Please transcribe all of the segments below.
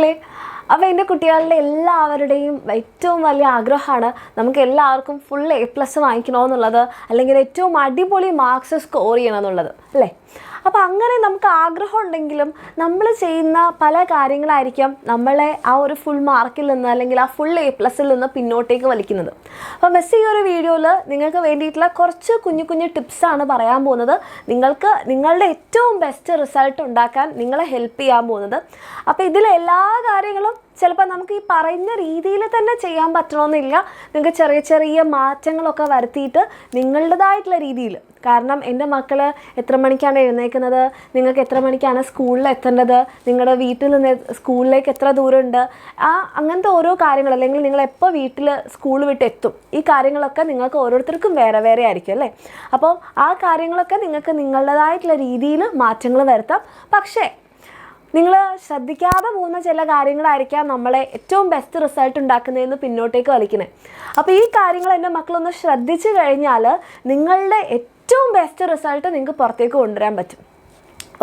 മക്കളെ, അപ്പോൾ എൻ്റെ കുട്ടികളുടെ എല്ലാവരുടെയും ഏറ്റവും വലിയ ആഗ്രഹമാണ് നമുക്ക് എല്ലാവർക്കും ഫുൾ A+ വാങ്ങിക്കണമെന്നുള്ളത്, അല്ലെങ്കിൽ ഏറ്റവും അടിപൊളി മാർക്സ് സ്കോർ ചെയ്യണമെന്നുള്ളത് അല്ലേ. അപ്പോൾ അങ്ങനെ നമുക്ക് ആഗ്രഹം ഉണ്ടെങ്കിലും നമ്മൾ ചെയ്യുന്ന പല കാര്യങ്ങളായിരിക്കാം നമ്മളെ ആ ഒരു ഫുൾ മാർക്കിൽ നിന്ന് അല്ലെങ്കിൽ ആ ഫുൾ A+ൽ നിന്ന് പിന്നോട്ടേക്ക് വലിക്കുന്നത്. അപ്പോൾ മിസ് ഈ ഒരു വീഡിയോയിൽ നിങ്ങൾക്ക് വേണ്ടിയിട്ടുള്ള കുറച്ച് കുഞ്ഞു കുഞ്ഞു ടിപ്സാണ് പറയാൻ പോകുന്നത്. നിങ്ങൾക്ക് നിങ്ങളുടെ ഏറ്റവും ബെസ്റ്റ് റിസൾട്ട് ഉണ്ടാക്കാൻ നിങ്ങളെ ഹെൽപ്പ് ചെയ്യാൻ പോകുന്നത്. അപ്പോൾ ഇതിലെ എല്ലാ കാര്യങ്ങളും ചിലപ്പോൾ നമുക്ക് ഈ പറയുന്ന രീതിയിൽ തന്നെ ചെയ്യാൻ പറ്റണമെന്നില്ല. നിങ്ങൾക്ക് ചെറിയ ചെറിയ മാറ്റങ്ങളൊക്കെ വരുത്തിയിട്ട് നിങ്ങളുടേതായിട്ടുള്ള രീതിയിൽ, കാരണം എൻ്റെ മക്കൾ എത്ര മണിക്കാണ് എഴുന്നേൽക്കുന്നത്, നിങ്ങൾക്ക് എത്ര മണിക്കാണ് സ്കൂളിൽ എത്തേണ്ടത്, നിങ്ങളുടെ വീട്ടിൽ നിന്ന് സ്കൂളിലേക്ക് എത്ര ദൂരമുണ്ട്, അങ്ങനത്തെ ഓരോ കാര്യങ്ങൾ, അല്ലെങ്കിൽ നിങ്ങൾ എപ്പോൾ വീട്ടിൽ സ്കൂൾ വിട്ട് എത്തും, ഈ കാര്യങ്ങളൊക്കെ നിങ്ങൾക്ക് ഓരോരുത്തർക്കും വേറെ വേറെ ആയിരിക്കും അല്ലേ. അപ്പോൾ ആ കാര്യങ്ങളൊക്കെ നിങ്ങൾക്ക് നിങ്ങളുടേതായിട്ടുള്ള രീതിയിൽ മാറ്റങ്ങൾ വരുത്താം. പക്ഷേ നിങ്ങൾ ശ്രദ്ധിക്കാതെ പോകുന്ന ചില കാര്യങ്ങളായിരിക്കാം നമ്മളെ ഏറ്റവും ബെസ്റ്റ് റിസൾട്ട് ഉണ്ടാക്കുന്നതെന്ന് പിന്നോട്ടേക്ക് വലിക്കുന്നത്. അപ്പോൾ ഈ കാര്യങ്ങൾ എൻ്റെ മക്കളൊന്ന് ശ്രദ്ധിച്ചു കഴിഞ്ഞാൽ നിങ്ങളുടെ ഏറ്റവും ബെസ്റ്റ് റിസൾട്ട് നിങ്ങൾക്ക് പുറത്തേക്ക് കൊണ്ടുവരാൻ പറ്റും.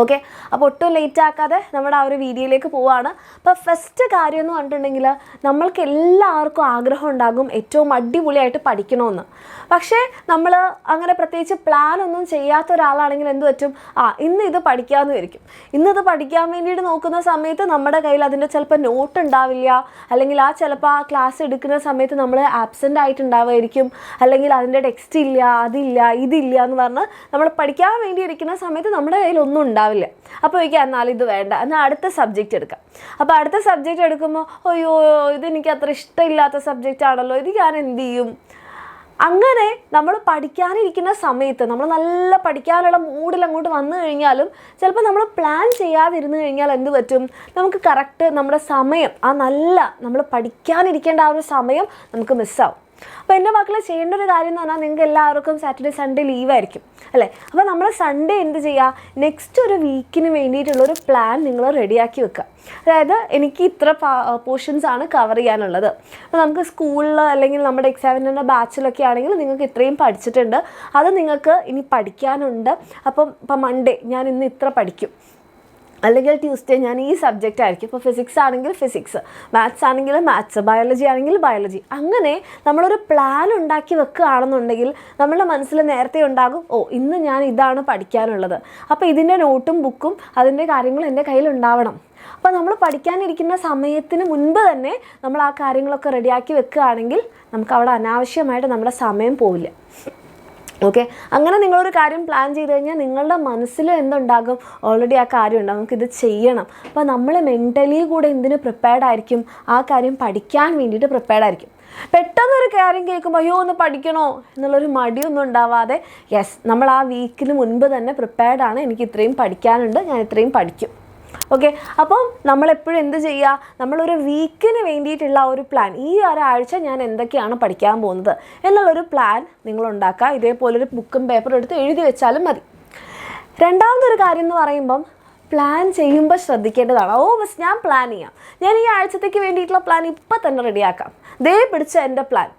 ഓക്കെ, അപ്പോൾ ഒട്ടും ലേറ്റ് ആക്കാതെ നമ്മുടെ ആ ഒരു വീഡിയോയിലേക്ക് പോവുകയാണ്. അപ്പോൾ ഫസ്റ്റ് കാര്യം എന്ന് പറഞ്ഞിട്ടുണ്ടെങ്കിൽ, നമ്മൾക്ക് എല്ലാവർക്കും ആഗ്രഹം ഉണ്ടാകും ഏറ്റവും അടിപൊളിയായിട്ട് പഠിക്കണമെന്ന്. പക്ഷേ നമ്മൾ അങ്ങനെ പ്രത്യേകിച്ച് പ്ലാൻ ഒന്നും ചെയ്യാത്ത ഒരാളാണെങ്കിൽ എന്ത് പറ്റും, ഇന്ന് ഇത് പഠിക്കാമെന്ന് വിചാരിക്കും. ഇന്നത് പഠിക്കാൻ വേണ്ടിയിട്ട് നോക്കുന്ന സമയത്ത് നമ്മുടെ കയ്യിൽ അതിൻ്റെ ചിലപ്പോൾ നോട്ട് ഉണ്ടാവില്ല, അല്ലെങ്കിൽ ചിലപ്പോൾ ആ ക്ലാസ് എടുക്കുന്ന സമയത്ത് നമ്മൾ ആബ്സെൻ്റ് ആയിട്ടുണ്ടാവുമായിരിക്കും, അല്ലെങ്കിൽ അതിൻ്റെ ടെക്സ്റ്റ് ഇല്ല, അതില്ല, ഇതില്ല എന്ന് പറഞ്ഞ് നമ്മൾ പഠിക്കാൻ വേണ്ടി ഇരിക്കുന്ന സമയത്ത് നമ്മുടെ കയ്യിൽ ഒന്നും ഉണ്ടാവില്ല. അപ്പോൾ എന്നാൽ ഇത് വേണ്ട, എന്നാൽ അടുത്ത സബ്ജക്റ്റ് എടുക്കാം. അപ്പോൾ അടുത്ത സബ്ജക്റ്റ് എടുക്കുമ്പോൾ അയ്യോ ഇതെനിക്ക് അത്ര ഇഷ്ടമില്ലാത്ത സബ്ജക്റ്റ് ആണല്ലോ, ഇത് ഞാൻ എന്ത് ചെയ്യും? അങ്ങനെ നമ്മൾ പഠിക്കാനിരിക്കുന്ന സമയത്ത് നമ്മൾ നല്ല പഠിക്കാനുള്ള മൂഡിൽ അങ്ങോട്ട് വന്നു കഴിഞ്ഞാലും ചിലപ്പോൾ നമ്മൾ പ്ലാൻ ചെയ്യാതിരുന്നു കഴിഞ്ഞാൽ എന്ത് പറ്റും, നമുക്ക് കറക്റ്റ് നമ്മുടെ സമയം, നമ്മൾ പഠിക്കാനിരിക്കേണ്ട ആ ഒരു സമയം നമുക്ക് മിസ്സാവും. അപ്പോൾ എൻ്റെ മക്കൾ ചെയ്യേണ്ട ഒരു കാര്യം എന്ന് പറഞ്ഞാൽ, നിങ്ങൾക്ക് എല്ലാവർക്കും സാറ്റർഡേ സൺഡേ ലീവായിരിക്കും അല്ലേ. അപ്പോൾ നമ്മൾ സൺഡേ എന്ത് ചെയ്യുക, നെക്സ്റ്റ് ഒരു വീക്കിന് വേണ്ടിയിട്ടുള്ളൊരു പ്ലാൻ നിങ്ങൾ റെഡിയാക്കി വെക്കുക. അതായത് എനിക്ക് ഇത്ര പോർഷൻസാണ് കവർ ചെയ്യാനുള്ളത്. അപ്പോൾ നമുക്ക് സ്കൂളിൽ അല്ലെങ്കിൽ നമ്മുടെ എക്സാമിൻ്റെ ബാച്ചിലൊക്കെ ആണെങ്കിൽ നിങ്ങൾക്ക് ഇത്രയും പഠിച്ചിട്ടുണ്ട്, അത് നിങ്ങൾക്ക് ഇനി പഠിക്കാനുണ്ട്. ഇപ്പം മൺഡേ ഞാൻ ഇന്ന് ഇത്ര പഠിക്കും, അല്ലെങ്കിൽ ട്യൂസ്ഡേ ഞാൻ ഈ സബ്ജക്റ്റ് ആയിരിക്കും. ഇപ്പോൾ ഫിസിക്സ് ആണെങ്കിൽ ഫിസിക്സ്, മാത്സ് ആണെങ്കിൽ മാത്സ്, ബയോളജി ആണെങ്കിൽ ബയോളജി. അങ്ങനെ നമ്മളൊരു പ്ലാൻ ഉണ്ടാക്കി വെക്കുകയാണെന്നുണ്ടെങ്കിൽ നമ്മളുടെ മനസ്സിൽ നേരത്തെ ഉണ്ടാകും, ഇന്ന് ഞാൻ ഇതാണ് പഠിക്കാനുള്ളത്, അപ്പോൾ ഇതിൻ്റെ നോട്ടും ബുക്കും അതിൻ്റെ കാര്യങ്ങളും എൻ്റെ കയ്യിൽ ഉണ്ടാവണം. അപ്പോൾ നമ്മൾ പഠിക്കാനിരിക്കുന്ന സമയത്തിന് മുൻപ് തന്നെ നമ്മൾ ആ കാര്യങ്ങളൊക്കെ റെഡിയാക്കി വെക്കുകയാണെങ്കിൽ നമുക്ക് അവിടെ അനാവശ്യമായിട്ട് നമ്മുടെ സമയം പോവില്ല. ഓക്കെ, അങ്ങനെ നിങ്ങളൊരു കാര്യം പ്ലാൻ ചെയ്ത് കഴിഞ്ഞാൽ നിങ്ങളുടെ മനസ്സിൽ എന്തുണ്ടാകും, ഓൾറെഡി ആ കാര്യം ഉണ്ടാകും, നമുക്കിത് ചെയ്യണം. അപ്പോൾ നമ്മൾ മെൻ്റലി കൂടെ എന്തിന് പ്രിപ്പയർഡ് ആയിരിക്കും, ആ കാര്യം പഠിക്കാൻ വേണ്ടിയിട്ട് പ്രിപ്പയർഡ് ആയിരിക്കും. പെട്ടെന്നൊരു കാര്യം കേൾക്കുമ്പോൾ അയ്യോ ഒന്ന് പഠിക്കണോ എന്നുള്ളൊരു മടിയൊന്നും ഉണ്ടാവാതെ, നമ്മൾ ആ വീക്കിന് മുൻപ് തന്നെ പ്രിപ്പയർഡാണ്, എനിക്ക് ഇത്രയും പഠിക്കാനുണ്ട്, ഞാൻ ഇത്രയും പഠിക്കും. ഓക്കെ, അപ്പം നമ്മളെപ്പോഴും എന്ത് ചെയ്യുക, നമ്മളൊരു വീക്കിന് വേണ്ടിയിട്ടുള്ള ഒരു പ്ലാൻ, ഈ ഒരാഴ്ച ഞാൻ എന്തൊക്കെയാണ് പഠിക്കാൻ പോകുന്നത് എന്നുള്ളൊരു പ്ലാൻ നിങ്ങളുണ്ടാക്കുക. ഇതേപോലൊരു ബുക്കും പേപ്പറും എടുത്ത് എഴുതി വെച്ചാലും മതി. രണ്ടാമതൊരു കാര്യം എന്ന് പറയുമ്പം, പ്ലാൻ ചെയ്യുമ്പോൾ ശ്രദ്ധിക്കേണ്ടതാണ്. ബസ് ഞാൻ പ്ലാൻ ചെയ്യാം, ഞാൻ ഈ ആഴ്ചത്തേക്ക് വേണ്ടിയിട്ടുള്ള പ്ലാൻ ഇപ്പം തന്നെ റെഡിയാക്കാം, പിടിച്ച എൻ്റെ പ്ലാൻ.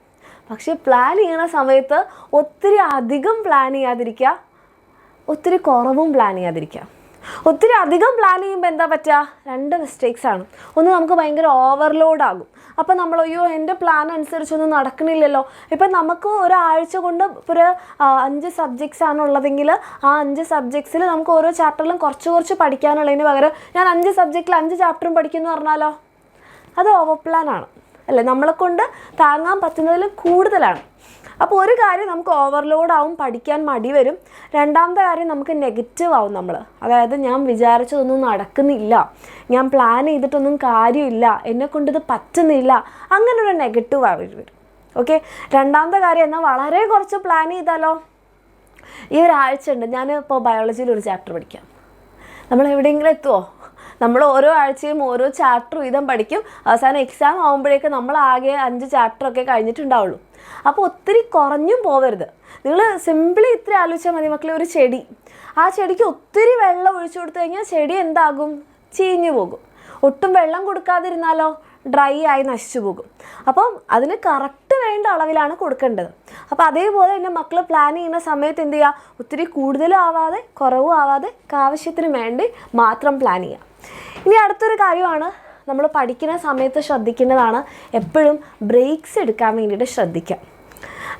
പക്ഷേ പ്ലാൻ ചെയ്യുന്ന സമയത്ത് ഒത്തിരി അധികം പ്ലാൻ ചെയ്യാതിരിക്കുക, ഒത്തിരി കുറവും പ്ലാൻ ചെയ്യാതിരിക്കുക. ഒത്തിരി അധികം പ്ലാൻ ചെയ്യുമ്പോൾ എന്താ പറ്റുക, രണ്ട് മിസ്റ്റേക്സാണ്. ഒന്ന്, നമുക്ക് ഭയങ്കര ഓവർലോഡ് ആകും. അപ്പോൾ നമ്മൾ എൻ്റെ പ്ലാൻ അനുസരിച്ചൊന്നും നടക്കണില്ലല്ലോ. ഇപ്പം നമുക്ക് ഒരാഴ്ച കൊണ്ട് ഒരു 5 സബ്ജക്ട്സ് ആണുള്ളതെങ്കിൽ ആ 5 സബ്ജക്ട്സിൽ നമുക്ക് ഓരോ ചാപ്റ്ററിലും കുറച്ച് പഠിക്കാനുള്ളതിന് പകരം ഞാൻ 5 സബ്ജക്റ്റിൽ 5 ചാപ്റ്ററും പഠിക്കുമെന്ന് പറഞ്ഞാലോ, അത് ഓവർ പ്ലാനാണ് അല്ലേ, നമ്മളെക്കൊണ്ട് താങ്ങാൻ പറ്റുന്നതിലും കൂടുതലാണ്. അപ്പോൾ ഒരു കാര്യം നമുക്ക് ഓവർലോഡ് ആവും, പഠിക്കാൻ മടി വരും. രണ്ടാമത്തെ കാര്യം നമുക്ക് നെഗറ്റീവ് ആവും നമ്മൾ, അതായത് ഞാൻ വിചാരിച്ചതൊന്നും നടക്കുന്നില്ല, ഞാൻ പ്ലാൻ ചെയ്തിട്ടൊന്നും കാര്യമില്ല, എന്നെക്കൊണ്ടിത് പറ്റുന്നില്ല, അങ്ങനൊരു നെഗറ്റീവ് ആയി വരും. ഓക്കെ, രണ്ടാമത്തെ കാര്യം എന്നാൽ വളരെ കുറച്ച് പ്ലാൻ ചെയ്താലോ, ഈ ഒരാഴ്ച ഉണ്ട്, ഞാൻ ഇപ്പോൾ ബയോളജിയിൽ ഒരു ചാപ്റ്റർ പഠിക്കാം, നമ്മൾ എവിടെയെങ്കിലും എത്തുമോ? നമ്മൾ ഓരോ ആഴ്ചയും ഓരോ ചാപ്റ്റർ വീതം പഠിക്കും, അവസാനം എക്സാം ആകുമ്പോഴേക്ക് നമ്മൾ ആകെ 5 ചാപ്റ്ററൊക്കെ കഴിഞ്ഞിട്ടുണ്ടാവുള്ളൂ. അപ്പോൾ ഒത്തിരി കുറഞ്ഞും പോവരുത്. നിങ്ങൾ സിമ്പിളി ഇത്ര ആലോചിച്ചാൽ മതി മക്കളെ, ഒരു ചെടി, ആ ചെടിക്ക് ഒത്തിരി വെള്ളം ഒഴിച്ചു കൊടുത്തു കഴിഞ്ഞാൽ ചെടി എന്താകും, ചീഞ്ഞു പോകും. ഒട്ടും വെള്ളം കൊടുക്കാതിരുന്നാലോ, ഡ്രൈ ആയി നശിച്ചു പോകും. അപ്പം അതിന് കറക്റ്റ് വേണ്ട അളവിലാണ് കൊടുക്കേണ്ടത്. അപ്പോൾ അതേപോലെ തന്നെ മക്കൾ പ്ലാൻ ചെയ്യുന്ന സമയത്ത് എന്ത് ചെയ്യുക, ഒത്തിരി കൂടുതലും ആവാതെ കുറവും ആവാതെ ആവശ്യത്തിന് വേണ്ടി മാത്രം പ്ലാൻ ചെയ്യുക. ഇനി അടുത്തൊരു കാര്യമാണ്, നമ്മൾ പഠിക്കുന്ന സമയത്ത് ശ്രദ്ധിക്കേണ്ടതാണ്, എപ്പോഴും ബ്രേക്സ് എടുക്കാൻ വേണ്ടിയിട്ട് ശ്രദ്ധിക്കാം.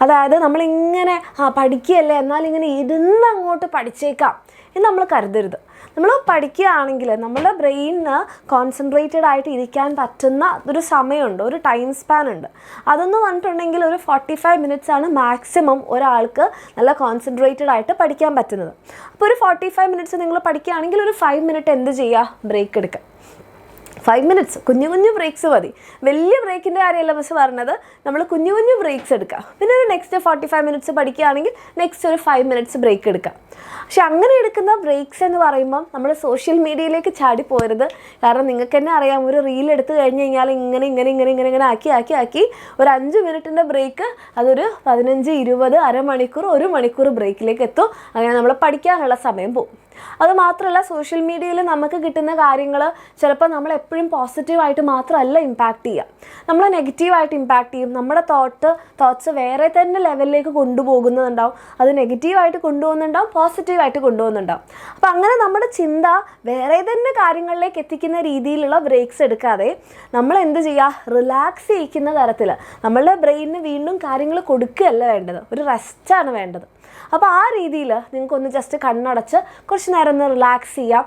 അതായത് നമ്മളിങ്ങനെ പഠിക്കുകയല്ലേ എന്നാലിങ്ങനെ ഇരുന്ന് അങ്ങോട്ട് പഠിച്ചേക്കാം എന്ന് നമ്മൾ കരുതരുത്. നമ്മൾ പഠിക്കുകയാണെങ്കിൽ നമ്മുടെ ബ്രെയിനിന് കോൺസെൻട്രേറ്റഡ് ആയിട്ട് ഇരിക്കാൻ പറ്റുന്ന ഒരു സമയമുണ്ട്, ഒരു ടൈം സ്പാൻ ഉണ്ട്. അതെന്ന് പറഞ്ഞിട്ടുണ്ടെങ്കിൽ ഒരു 45 minutes ആണ് മാക്സിമം ഒരാൾക്ക് നല്ല കോൺസെൻട്രേറ്റഡ് ആയിട്ട് പഠിക്കാൻ പറ്റുന്നത്. അപ്പോൾ ഒരു 45 minutes നിങ്ങൾ പഠിക്കുകയാണെങ്കിൽ ഒരു 5 minute എന്ത് ചെയ്യുക, ബ്രേക്ക് എടുക്കുക. 5 minutes കുഞ്ഞു കുഞ്ഞു ബ്രേക്സ് മതി. വലിയ ബ്രേക്കിൻ്റെ കാര്യമല്ല മിസ് പറഞ്ഞത്, നമ്മൾ കുഞ്ഞു കുഞ്ഞു ബ്രേക്സ് എടുക്കുക. പിന്നെ ഒരു നെക്സ്റ്റ് 45 minutes പഠിക്കുകയാണെങ്കിൽ നെക്സ്റ്റ് ഒരു 5 minutes ബ്രേക്ക് എടുക്കുക. പക്ഷെ അങ്ങനെ എടുക്കുന്ന ബ്രേക്സ് എന്ന് പറയുമ്പം നമ്മൾ സോഷ്യൽ മീഡിയയിലേക്ക് ചാടി പോരുത്. കാരണം നിങ്ങൾക്ക് തന്നെ അറിയാം, ഒരു റീൽ എടുത്തു കഴിഞ്ഞ് കഴിഞ്ഞാൽ ഇങ്ങനെ ആക്കി ഒരു 5 minute ബ്രേക്ക് അതൊരു 15, 20, അരമണിക്കൂർ, 1 മണിക്കൂർ ബ്രേക്കിലേക്ക് എത്തും. അങ്ങനെ നമ്മൾ പഠിക്കാനുള്ള സമയം പോകും. അതുമാത്രമല്ല, സോഷ്യൽ മീഡിയയിൽ നമുക്ക് കിട്ടുന്ന കാര്യങ്ങൾ ചിലപ്പോൾ നമ്മൾ എപ്പോഴും പോസിറ്റീവായിട്ട് മാത്രമല്ല ഇമ്പാക്റ്റ് ചെയ്യുക, നമ്മൾ നെഗറ്റീവായിട്ട് ഇമ്പാക്റ്റ് ചെയ്യും. നമ്മുടെ തോട്ട്സ് വേറെ തന്നെ ലെവലിലേക്ക് കൊണ്ടുപോകുന്നുണ്ടാവും. അത് നെഗറ്റീവായിട്ട് കൊണ്ടുപോകുന്നുണ്ടാവും, പോസിറ്റീവായിട്ട് കൊണ്ടുപോകുന്നുണ്ടാവും. അപ്പോൾ അങ്ങനെ നമ്മുടെ ചിന്ത വേറെ തന്നെ കാര്യങ്ങളിലേക്ക് എത്തിക്കുന്ന രീതിയിലുള്ള ബ്രേക്സ് എടുക്കാതെ നമ്മൾ എന്ത് ചെയ്യുക, റിലാക്സ് ചെയ്യിക്കുന്ന തരത്തിൽ നമ്മളുടെ ബ്രെയിനിന് വീണ്ടും കാര്യങ്ങൾ കൊടുക്കുകയല്ല വേണ്ടത്, ഒരു റെസ്റ്റാണ് വേണ്ടത്. അപ്പോൾ ആ രീതിയിൽ നിങ്ങൾക്കൊന്ന് ജസ്റ്റ് കണ്ണടച്ച് കുറച്ച് നേരം ഒന്ന് റിലാക്സ് ചെയ്യാം,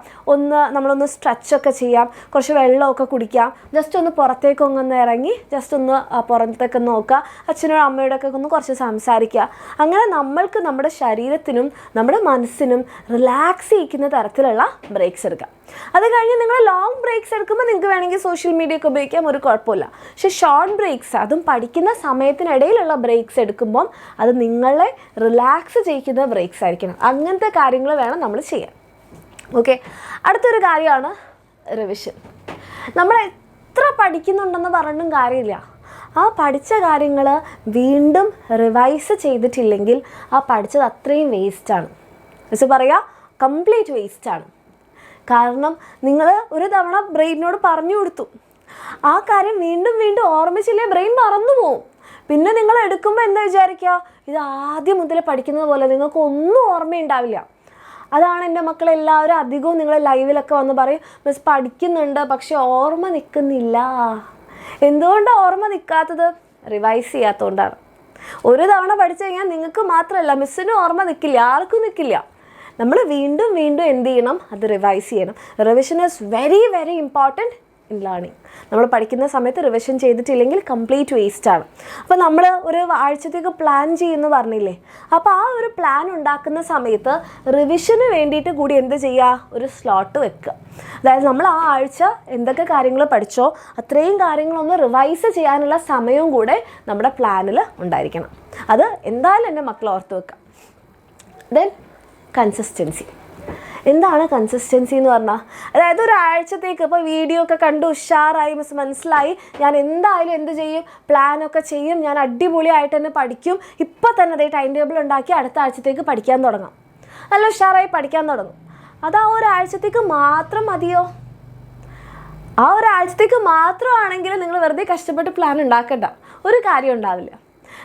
നമ്മളൊന്ന് സ്ട്രെച്ചൊക്കെ ചെയ്യാം, കുറച്ച് വെള്ളമൊക്കെ കുടിക്കാം, ജസ്റ്റ് ഒന്ന് പുറത്തേക്കൊന്ന് ഇറങ്ങി ജസ്റ്റ് ഒന്ന് പുറത്തേക്ക് നോക്കുക, അച്ഛനോടും അമ്മയോടൊക്കെ ഒന്ന് കുറച്ച് സംസാരിക്കുക. അങ്ങനെ നമ്മൾക്ക് നമ്മുടെ ശരീരത്തിനും നമ്മുടെ മനസ്സിനും റിലാക്സ് ചെയ്യിക്കുന്ന തരത്തിലുള്ള ബ്രേക്സ് എടുക്കാം. അത് കഴിഞ്ഞ് നിങ്ങൾ ലോങ് ബ്രേക്സ് എടുക്കുമ്പോൾ നിങ്ങൾക്ക് വേണമെങ്കിൽ സോഷ്യൽ മീഡിയ ഒക്കെ ഉപയോഗിക്കാം, ഒരു കുഴപ്പമില്ല. പക്ഷെ ഷോർട്ട് ബ്രേക്സ്, അതും പഠിക്കുന്ന സമയത്തിനിടയിലുള്ള ബ്രേക്സ് എടുക്കുമ്പം അത് നിങ്ങളെ റിലാക്സ് ചെയ്യിക്കുന്ന ബ്രേക്സ് ആയിരിക്കണം. അങ്ങനത്തെ കാര്യങ്ങൾ വേണം നമ്മൾ ചെയ്യാൻ. ഓക്കെ, അടുത്തൊരു കാര്യമാണ് റിവിഷൻ. നമ്മൾ എത്ര പഠിക്കുന്നുണ്ടെന്ന് പറഞ്ഞിട്ടും കാര്യമില്ല, ആ പഠിച്ച കാര്യങ്ങൾ വീണ്ടും റിവൈസ് ചെയ്തിട്ടില്ലെങ്കിൽ ആ പഠിച്ചത് അത്രയും വേസ്റ്റാണ്. മിസ് പറയുക, കംപ്ലീറ്റ് വേസ്റ്റാണ്. കാരണം നിങ്ങൾ ഒരു തവണ ബ്രെയിനിനോട് പറഞ്ഞു കൊടുത്തു, ആ കാര്യം വീണ്ടും വീണ്ടും ഓർമ്മിച്ചില്ലേ ബ്രെയിൻ മറന്നു പോവും. പിന്നെ നിങ്ങൾ എടുക്കുമ്പോൾ എന്താ വിചാരിക്കുക, ഇത് ആദ്യം മുതൽ പഠിക്കുന്നത് പോലെ നിങ്ങൾക്ക് ഒന്നും ഓർമ്മയുണ്ടാവില്ല. അതാണ് എൻ്റെ മക്കളെല്ലാവരും അധികവും നിങ്ങൾ ലൈവിലൊക്കെ വന്ന് പറയും, മിസ് പഠിക്കുന്നുണ്ട് പക്ഷെ ഓർമ്മ നിൽക്കുന്നില്ല. എന്തുകൊണ്ടാണ് ഓർമ്മ നിൽക്കാത്തത്? റിവൈസ് ചെയ്യാത്തതുകൊണ്ടാണ്. ഒരു തവണ പഠിച്ചു കഴിഞ്ഞാൽ നിങ്ങൾക്ക് മാത്രമല്ല, മിസ്സിനും ഓർമ്മ നിൽക്കില്ല, ആർക്കും നിൽക്കില്ല. നമ്മൾ വീണ്ടും വീണ്ടും എന്ത് ചെയ്യണം, അത് റിവൈസ് ചെയ്യണം. Revision is very very important in learning. നമ്മൾ പഠിക്കുന്ന സമയത്ത് റിവിഷൻ ചെയ്തിട്ടില്ലെങ്കിൽ കംപ്ലീറ്റ് വേസ്റ്റാണ്. അപ്പോൾ നമ്മൾ ഒരു ആഴ്ചത്തേക്ക് പ്ലാൻ ചെയ്യുമെന്ന് പറഞ്ഞില്ലേ, അപ്പോൾ ആ ഒരു പ്ലാൻ ഉണ്ടാക്കുന്ന സമയത്ത് റിവിഷന് വേണ്ടിയിട്ട് കൂടി എന്ത് ചെയ്യുക, ഒരു സ്ലോട്ട് വെക്കുക. അതായത് നമ്മൾ ആ ആഴ്ച എന്തൊക്കെ കാര്യങ്ങൾ പഠിച്ചോ അത്രയും കാര്യങ്ങളൊന്ന് റിവൈസ് ചെയ്യാനുള്ള സമയവും കൂടെ നമ്മുടെ പ്ലാനിൽ ഉണ്ടായിരിക്കണം. അത് എന്തായാലും എൻ്റെ മക്കൾ ഓർത്ത് വെക്കുക. Then consistency. എന്താണ് കൺസിസ്റ്റൻസി എന്ന് പറഞ്ഞാൽ, അതായത് ഒരാഴ്ചത്തേക്ക് ഇപ്പോൾ വീഡിയോ ഒക്കെ കണ്ട് ഉഷാറായി മിസ് മനസ്സിലായി, ഞാൻ എന്തായാലും എന്ത് ചെയ്യും, പ്ലാനൊക്കെ ചെയ്യും, ഞാൻ അടിപൊളിയായിട്ട് തന്നെ പഠിക്കും, ഇപ്പം തന്നെ അതേ ടൈം ടേബിൾ ഉണ്ടാക്കി അടുത്ത ആഴ്ചത്തേക്ക് പഠിക്കാൻ തുടങ്ങാം, നല്ല ഉഷാറായി പഠിക്കാൻ തുടങ്ങും. അത് ആ ഒരാഴ്ചത്തേക്ക് മാത്രം മതിയോ? ആ ഒരാഴ്ചത്തേക്ക് മാത്രമാണെങ്കിൽ നിങ്ങൾ വെറുതെ കഷ്ടപ്പെട്ട് പ്ലാൻ ഉണ്ടാക്കണ്ട, ഒരു കാര്യം ഉണ്ടാവില്ല.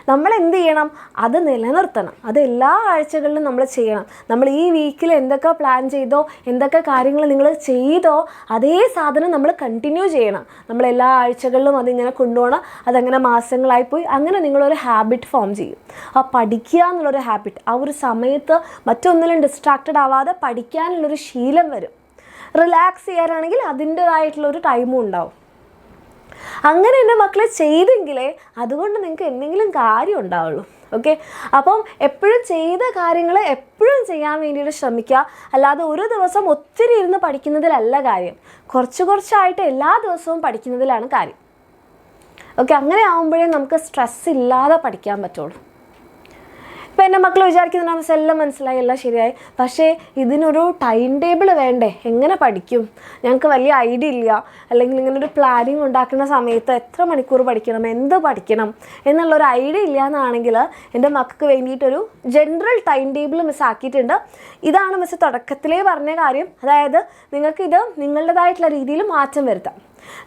നമ്മൾ എന്ത് ചെയ്യണം, അത് നിലനിർത്തണം. അത് എല്ലാ ആഴ്ചകളിലും നമ്മൾ ചെയ്യണം. നമ്മൾ ഈ വീക്കിൽ എന്തൊക്കെ പ്ലാൻ ചെയ്തോ, എന്തൊക്കെ കാര്യങ്ങൾ നിങ്ങൾ ചെയ്തോ, അതേ സാധനം നമ്മൾ കണ്ടിന്യൂ ചെയ്യണം. നമ്മൾ എല്ലാ ആഴ്ചകളിലും അതിങ്ങനെ കൊണ്ടുപോകണം. അതങ്ങനെ മാസങ്ങളായിപ്പോയി. അങ്ങനെ നിങ്ങളൊരു ഹാബിറ്റ് ഫോം ചെയ്യും. ആ പഠിക്കുക എന്നുള്ളൊരു ഹാബിറ്റ്, ആ ഒരു സമയത്ത് മറ്റൊന്നിലും ഡിസ്ട്രാക്റ്റഡ് ആവാതെ പഠിക്കാനുള്ളൊരു ശീലം വരും. റിലാക്സ് ചെയ്യാനാണെങ്കിൽ അതിൻ്റേതായിട്ടുള്ളൊരു ടൈമും ഉണ്ടാവും. അങ്ങനെ എൻ്റെ മക്കളെ ചെയ്തെങ്കിലേ അതുകൊണ്ട് നിങ്ങൾക്ക് എന്തെങ്കിലും കാര്യം ഉണ്ടാവുള്ളൂ. ഓക്കെ, അപ്പം എപ്പോഴും ചെയ്ത കാര്യങ്ങൾ എപ്പോഴും ചെയ്യാൻ വേണ്ടിയിട്ട് ശ്രമിക്കുക. അല്ലാതെ ഒരു ദിവസം ഒത്തിരി ഇരുന്ന് പഠിക്കുന്നതിലല്ല കാര്യം, കുറച്ച് കുറച്ചായിട്ട് എല്ലാ ദിവസവും പഠിക്കുന്നതിലാണ് കാര്യം. ഓക്കെ, അങ്ങനെ ആകുമ്പോഴേ നമുക്ക് സ്ട്രെസ് ഇല്ലാതെ പഠിക്കാൻ പറ്റുള്ളൂ. ഇപ്പോൾ എൻ്റെ മക്കൾ വിചാരിക്കുന്ന മിസ് എല്ലാം മനസ്സിലായി, എല്ലാം ശരിയായി, പക്ഷേ ഇതിനൊരു ടൈം ടേബിൾ വേണ്ടേ, എങ്ങനെ പഠിക്കും, ഞങ്ങൾക്ക് വലിയ ഐഡിയ ഇല്ല, അല്ലെങ്കിൽ ഇങ്ങനൊരു പ്ലാനിങ് ഉണ്ടാക്കുന്ന സമയത്ത് എത്ര മണിക്കൂർ പഠിക്കണം, എന്ത് പഠിക്കണം എന്നുള്ളൊരു ഐഡിയ ഇല്ല എന്നാണെങ്കിൽ എൻ്റെ മക്കൾക്ക് വേണ്ടിയിട്ടൊരു ജനറൽ ടൈം ടേബിൾ മിസ് ആക്കിയിട്ടുണ്ട്. ഇതാണ് മിസ് തുടക്കത്തിലേ പറഞ്ഞ കാര്യം. അതായത് നിങ്ങൾക്കിത് നിങ്ങളുടേതായിട്ടുള്ള രീതിയിൽ മാറ്റം വരുത്താം.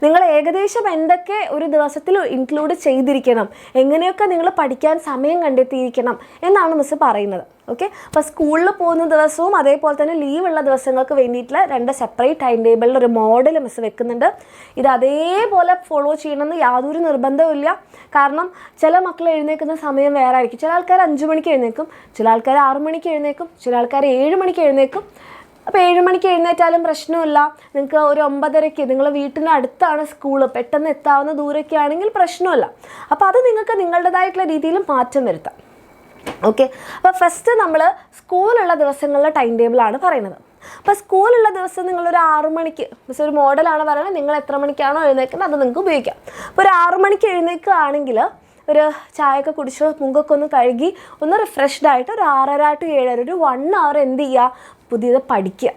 നിങ്ങൾ ഏകദേശം എന്തൊക്കെ ഒരു ദിവസത്തിൽ ഇൻക്ലൂഡ് ചെയ്തിരിക്കണം, എങ്ങനെയൊക്കെ നിങ്ങൾ പഠിക്കാൻ സമയം കണ്ടെത്തിയിരിക്കണം എന്നാണ് മിസ് പറയുന്നത്. ഓക്കെ, അപ്പോൾ സ്കൂളിൽ പോകുന്ന ദിവസവും അതേപോലെ തന്നെ ലീവുള്ള ദിവസങ്ങൾക്ക് വേണ്ടിയിട്ടുള്ള 2 സെപ്പറേറ്റ് ടൈം ടേബിളിൽ ഒരു മോഡൽ മിസ് വെക്കുന്നുണ്ട്. ഇത് അതേപോലെ ഫോളോ ചെയ്യണമെന്ന് യാതൊരു നിർബന്ധവുമില്ല. കാരണം ചില മക്കൾ എഴുന്നേൽക്കുന്ന സമയം വേറെ ആയിരിക്കും. ചില ആൾക്കാർ 5 മണിക്ക് എഴുന്നേൽക്കും, ചില ആൾക്കാർ 6 മണിക്ക് എഴുന്നേൽക്കും, ചില ആൾക്കാർ 7 മണിക്ക് എഴുന്നേൽക്കും. അപ്പോൾ 7 മണിക്ക് എഴുന്നേറ്റാലും പ്രശ്നമില്ല. നിങ്ങൾക്ക് ഒരു 9:30 നിങ്ങളുടെ വീട്ടിന് അടുത്താണ് സ്കൂൾ, പെട്ടെന്ന് എത്താവുന്ന ദൂരമൊക്കെ ആണെങ്കിൽ പ്രശ്നമില്ല. അപ്പോൾ അത് നിങ്ങൾക്ക് നിങ്ങളുടേതായിട്ടുള്ള രീതിയിൽ മാറ്റം വരുത്താം. ഓക്കെ, അപ്പോൾ ഫസ്റ്റ് നമ്മൾ സ്കൂളുള്ള ദിവസങ്ങളിലെ ടൈം ടേബിളാണ് പറയുന്നത്. അപ്പോൾ സ്കൂളുള്ള ദിവസം നിങ്ങളൊരു 6 മണിക്ക്, മിസ് ഒരു മോഡലാണ് പറയുന്നത്, നിങ്ങൾ എത്ര മണിക്കാണോ എഴുന്നേൽക്കുന്നത് അത് നിങ്ങൾക്ക് ഉപയോഗിക്കാം. അപ്പോൾ ഒരു 6 മണിക്ക് എഴുന്നേൽക്കുകയാണെങ്കിൽ ഒരു ചായയൊക്കെ കുടിച്ച് മുഖമൊക്കെ ഒന്ന് കഴുകി ഒന്ന് റിഫ്രഷ്ഡ് ആയിട്ട് ഒരു 6:30 to 7:30 ഒരു 1 hour എന്ത് ചെയ്യുക, പുതിയത് പഠിക്കുക.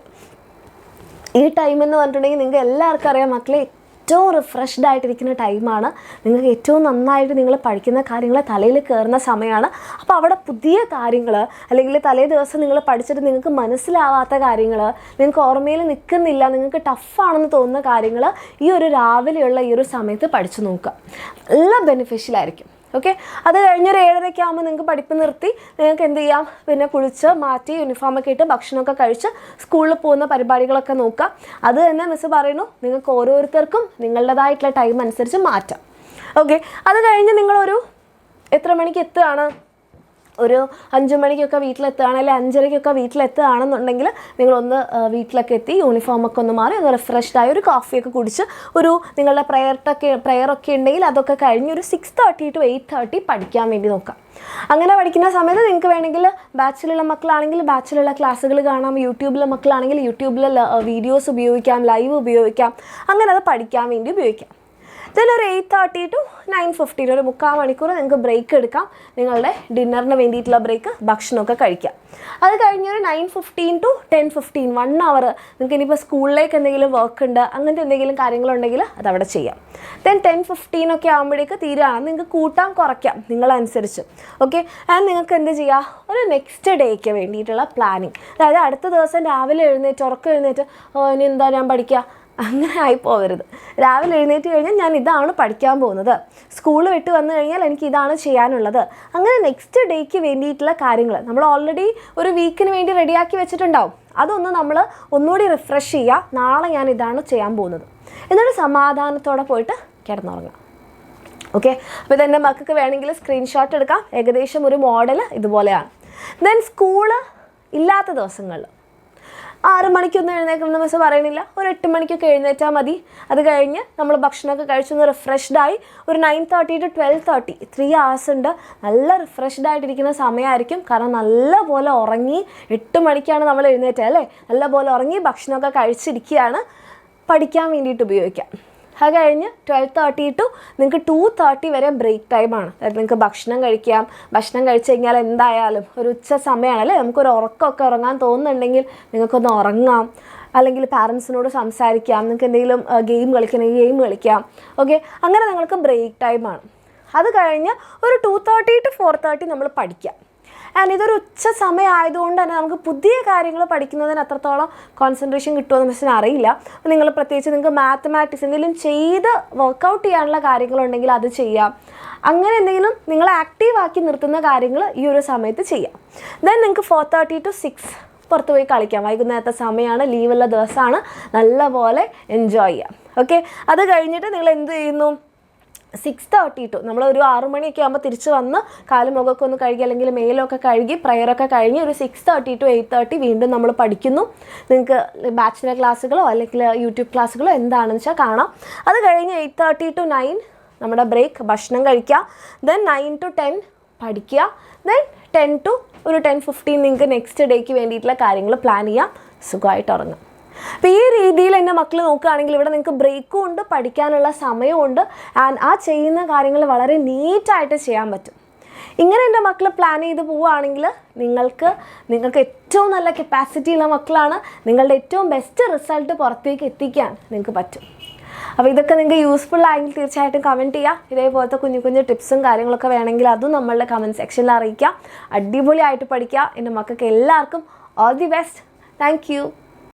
ഈ ടൈം എന്ന് പറഞ്ഞിട്ടുണ്ടെങ്കിൽ നിങ്ങൾക്ക് എല്ലാവർക്കും അറിയാം മക്കളെ, ഏറ്റവും റിഫ്രഷ്ഡ് ആയിട്ടിരിക്കുന്ന ടൈമാണ്. നിങ്ങൾക്ക് ഏറ്റവും നന്നായിട്ട് നിങ്ങൾ പഠിക്കുന്ന കാര്യങ്ങൾ തലയിൽ കയറുന്ന സമയമാണ്. അപ്പോൾ അവിടെ പുതിയ കാര്യങ്ങൾ അല്ലെങ്കിൽ തലേ ദിവസം നിങ്ങൾ പഠിച്ചിട്ട് നിങ്ങൾക്ക് മനസ്സിലാവാത്ത കാര്യങ്ങൾ, നിങ്ങൾക്ക് ഓർമ്മയിൽ നിൽക്കുന്നില്ല, നിങ്ങൾക്ക് ടഫാണെന്ന് തോന്നുന്ന കാര്യങ്ങൾ ഈ ഒരു രാവിലെയുള്ള ഈ ഒരു സമയത്ത് പഠിച്ചു നോക്കുക. നല്ല ബെനിഫിഷ്യലായിരിക്കും. ഓക്കെ, അത് കഴിഞ്ഞൊരു 7:30 ആകുമ്പോൾ നിങ്ങൾക്ക് പഠിപ്പ് നിർത്തി നിങ്ങൾക്ക് എന്ത് ചെയ്യാം, പിന്നെ കുളിച്ച് മാറ്റി യൂണിഫോമൊക്കെ ഇട്ട് ഭക്ഷണമൊക്കെ കഴിച്ച് സ്കൂളിൽ പോകുന്ന പരിപാടികളൊക്കെ നോക്കുക. അത് തന്നെ മിസ് പറയുന്നു, നിങ്ങൾക്ക് ഓരോരുത്തർക്കും നിങ്ങളുടേതായിട്ടുള്ള ടൈം അനുസരിച്ച് മാറ്റാം. ഓക്കെ, അത് കഴിഞ്ഞ് നിങ്ങളൊരു എത്ര മണിക്ക് എത്തുകയാണ്, ഒരു 5 മണിക്കൊക്കെ വീട്ടിലെത്തുകയാണ് അല്ലെങ്കിൽ 5:30 വീട്ടിലെത്തുകയാണെന്നുണ്ടെങ്കിൽ നിങ്ങളൊന്ന് വീട്ടിലൊക്കെ എത്തി യൂണിഫോമൊക്കെ ഒന്ന് മാറി ഒന്ന് റിഫ്രഷ്ഡായി ഒരു കോഫിയൊക്കെ കുടിച്ച് ഒരു നിങ്ങളുടെ പ്രെയറൊക്കെ ഉണ്ടെങ്കിൽ അതൊക്കെ കഴിഞ്ഞ് ഒരു 6:30 to 8:30 പഠിക്കാൻ വേണ്ടി നോക്കാം. അങ്ങനെ പഠിക്കുന്ന സമയത്ത് നിങ്ങൾക്ക് വേണമെങ്കിൽ ബാച്ചിലുള്ള മക്കളാണെങ്കിൽ ബാച്ചിലുള്ള ക്ലാസ്സുകൾ കാണാം, യൂട്യൂബിലെ മക്കളാണെങ്കിൽ യൂട്യൂബിലെ വീഡിയോസ് ഉപയോഗിക്കാം, ലൈവ് ഉപയോഗിക്കാം, അങ്ങനെ അത് പഠിക്കാൻ വേണ്ടി ഉപയോഗിക്കാം. ദെൻ ഒരു 8:30 to 9:15 ഒരു 3/4 മണിക്കൂർ നിങ്ങൾക്ക് ബ്രേക്ക് എടുക്കാം. നിങ്ങളുടെ ഡിന്നറിന് വേണ്ടിയിട്ടുള്ള ബ്രേക്ക്, ഭക്ഷണമൊക്കെ കഴിക്കാം. അത് കഴിഞ്ഞൊരു 9:15 to 10:15 1 hour നിങ്ങൾക്ക് ഇനിയിപ്പോൾ സ്കൂളിലേക്ക് എന്തെങ്കിലും വർക്ക് ഉണ്ട് അങ്ങനത്തെ എന്തെങ്കിലും കാര്യങ്ങളുണ്ടെങ്കിൽ അതവിടെ ചെയ്യാം. ദെൻ 10:15 ഒക്കെ ആകുമ്പോഴേക്ക് തീരുകയാണ്. നിങ്ങൾക്ക് കൂട്ടാം കുറയ്ക്കാം നിങ്ങളനുസരിച്ച്. ഓക്കെ, ആൻഡ് നിങ്ങൾക്ക് എന്ത് ചെയ്യുക, ഒരു നെക്സ്റ്റ് ഡേക്ക് വേണ്ടിയിട്ടുള്ള പ്ലാനിങ്, അതായത് അടുത്ത ദിവസം രാവിലെ ഉറക്കം എഴുന്നേറ്റ് ഇനി എന്താ ഞാൻ പഠിക്കുക അങ്ങനെ ആയിപ്പോവരുത്. രാവിലെ എഴുന്നേറ്റ് കഴിഞ്ഞാൽ ഞാൻ ഇതാണ് പഠിക്കാൻ പോകുന്നത്, സ്കൂൾ വിട്ട് വന്നു കഴിഞ്ഞാൽ എനിക്ക് ഇതാണ് ചെയ്യാനുള്ളത്. അങ്ങനെ നെക്സ്റ്റ് ഡേക്ക് വേണ്ടിയിട്ടുള്ള കാര്യങ്ങൾ നമ്മൾ ഓൾറെഡി ഒരു വീക്കിന് വേണ്ടി റെഡിയാക്കി വെച്ചിട്ടുണ്ടാവും. അതൊന്ന് നമ്മൾ ഒന്നുകൂടി റിഫ്രഷ് ചെയ്യുക, നാളെ ഞാൻ ഇതാണ് ചെയ്യാൻ പോകുന്നത്, എന്നിട്ട് സമാധാനത്തോടെ പോയിട്ട് കിടന്നുറങ്ങാം. ഓക്കെ, അപ്പോൾ ഇതെൻ്റെ മക്കൾക്ക് വേണമെങ്കിൽ സ്ക്രീൻഷോട്ട് എടുക്കാം. ഏകദേശം ഒരു മോഡൽ ഇതുപോലെയാണ്. ദെൻ സ്കൂള് ഇല്ലാത്ത ദിവസങ്ങളിൽ 6 മണിക്കൊന്നും എഴുന്നേൽക്കണമെന്ന് മിസ് പറയുന്നില്ല, ഒരു 8 മണിക്കൊക്കെ എഴുന്നേറ്റാൽ മതി. അത് കഴിഞ്ഞ് നമ്മൾ ഭക്ഷണമൊക്കെ കഴിച്ചൊന്ന് റിഫ്രഷ്ഡായി ഒരു 9:30 to 12:30 3 hours ഉണ്ട്. നല്ല റിഫ്രഷ്ഡ് ആയിട്ടിരിക്കുന്ന സമയമായിരിക്കും. കാരണം നല്ലപോലെ ഉറങ്ങി 8 മണിക്കാണ് നമ്മൾ എഴുന്നേറ്റത് അല്ലേ, നല്ലപോലെ ഉറങ്ങി ഭക്ഷണമൊക്കെ കഴിച്ചിരിക്കുകയാണ്, പഠിക്കാൻ വേണ്ടിയിട്ട് ഉപയോഗിക്കാം. അത് കഴിഞ്ഞ് 12:30 to നിങ്ങൾക്ക് 2:30 വരെ ബ്രേക്ക് ടൈമാണ്. അതായത് നിങ്ങൾക്ക് ഭക്ഷണം കഴിക്കാം. ഭക്ഷണം കഴിച്ച് കഴിഞ്ഞാൽ എന്തായാലും ഒരു ഉച്ച സമയമാണല്ലേ, നമുക്കൊരു ഉറക്കമൊക്കെ ഉറങ്ങാൻ തോന്നുന്നുണ്ടെങ്കിൽ നിങ്ങൾക്കൊന്ന് ഉറങ്ങാം, അല്ലെങ്കിൽ പാരൻസിനോട് സംസാരിക്കാം, നിങ്ങൾക്ക് എന്തെങ്കിലും ഗെയിം കളിക്കണമെങ്കിൽ ഗെയിം കളിക്കാം. ഓക്കെ, അങ്ങനെ നിങ്ങൾക്ക് ബ്രേക്ക് ടൈമാണ്. അത് കഴിഞ്ഞ് ഒരു 2:30 to 4:30 നമ്മൾ പഠിക്കാം. ആൻഡ് ഇതൊരു ഉച്ച സമയം ആയതുകൊണ്ട് തന്നെ നമുക്ക് പുതിയ കാര്യങ്ങൾ പഠിക്കുന്നതിന് അത്രത്തോളം കോൺസെൻട്രേഷൻ കിട്ടുമെന്ന് മിസ്സിന് അറിയില്ല. അപ്പോൾ നിങ്ങൾ പ്രത്യേകിച്ച് നിങ്ങൾക്ക് മാത്തമാറ്റിക്സ് എന്തെങ്കിലും ചെയ്ത് വർക്കൗട്ട് ചെയ്യാനുള്ള കാര്യങ്ങളുണ്ടെങ്കിൽ അത് ചെയ്യാം. അങ്ങനെ എന്തെങ്കിലും നിങ്ങളെ ആക്റ്റീവാക്കി നിർത്തുന്ന കാര്യങ്ങൾ ഈ ഒരു സമയത്ത് ചെയ്യാം. ദെൻ നിങ്ങൾക്ക് 4:30 to 6 പുറത്ത് പോയി കളിക്കാം. വൈകുന്നേരത്തെ സമയമാണ്, ലീവുള്ള ദിവസമാണ്, നല്ലപോലെ എൻജോയ് ചെയ്യാം. ഓക്കെ, അത് കഴിഞ്ഞിട്ട് നിങ്ങൾ എന്ത് ചെയ്യുന്നു, 6:30 to നമ്മൾ ഒരു 6 മണിയൊക്കെ ആകുമ്പോൾ തിരിച്ച് വന്ന് കാലും മുഖമൊക്കെ ഒന്ന് കഴുകി അല്ലെങ്കിൽ മേലൊക്കെ കഴുകി പ്രയറൊക്കെ കഴിഞ്ഞ് ഒരു 6:30 to 8:30 വീണ്ടും നമ്മൾ പഠിക്കുന്നു. നിങ്ങൾക്ക് ബാച്ചിലർ ക്ലാസ്സുകളോ അല്ലെങ്കിൽ യൂട്യൂബ് ക്ലാസ്സുകളോ എന്താണെന്ന് വെച്ചാൽ കാണാം. അത് കഴിഞ്ഞ് 8:30 to 9 നമ്മുടെ ബ്രേക്ക്, ഭക്ഷണം കഴിക്കുക. ദെൻ 9 to 10 പഠിക്കുക. ദെൻ 10 to ഒരു 10:15 നിങ്ങൾക്ക് നെക്സ്റ്റ് ഡേക്ക് വേണ്ടിയിട്ടുള്ള കാര്യങ്ങൾ പ്ലാൻ ചെയ്യാം, സുഖമായിട്ട് ഉറങ്ങാം. അപ്പോൾ ഈ രീതിയിൽ എൻ്റെ മക്കൾ നോക്കുകയാണെങ്കിൽ ഇവിടെ നിങ്ങൾക്ക് ബ്രേക്കും ഉണ്ട്, പഠിക്കാനുള്ള സമയമുണ്ട്, ആൻഡ് ആ ചെയ്യുന്ന കാര്യങ്ങൾ വളരെ നീറ്റായിട്ട് ചെയ്യാൻ പറ്റും. ഇങ്ങനെ എൻ്റെ മക്കൾ പ്ലാൻ ചെയ്ത് പോവുകയാണെങ്കിൽ നിങ്ങൾക്ക് ഏറ്റവും നല്ല കപ്പാസിറ്റിയുള്ള മക്കളാണ്, നിങ്ങളുടെ ഏറ്റവും ബെസ്റ്റ് റിസൾട്ട് പുറത്തേക്ക് എത്തിക്കാൻ നിങ്ങൾക്ക് പറ്റും. അപ്പോൾ ഇതൊക്കെ നിങ്ങൾക്ക് യൂസ്ഫുൾ ആയെങ്കിൽ തീർച്ചയായിട്ടും കമൻറ്റ് ചെയ്യുക. ഇതേപോലത്തെ കുഞ്ഞു കുഞ്ഞു ടിപ്സും കാര്യങ്ങളൊക്കെ വേണമെങ്കിൽ അതും നമ്മളുടെ കമൻറ്റ് സെക്ഷനിൽ അറിയിക്കുക. അടിപൊളിയായിട്ട് പഠിക്കുക. എൻ്റെ മക്കൾക്ക് എല്ലാവർക്കും all the best. Thank you.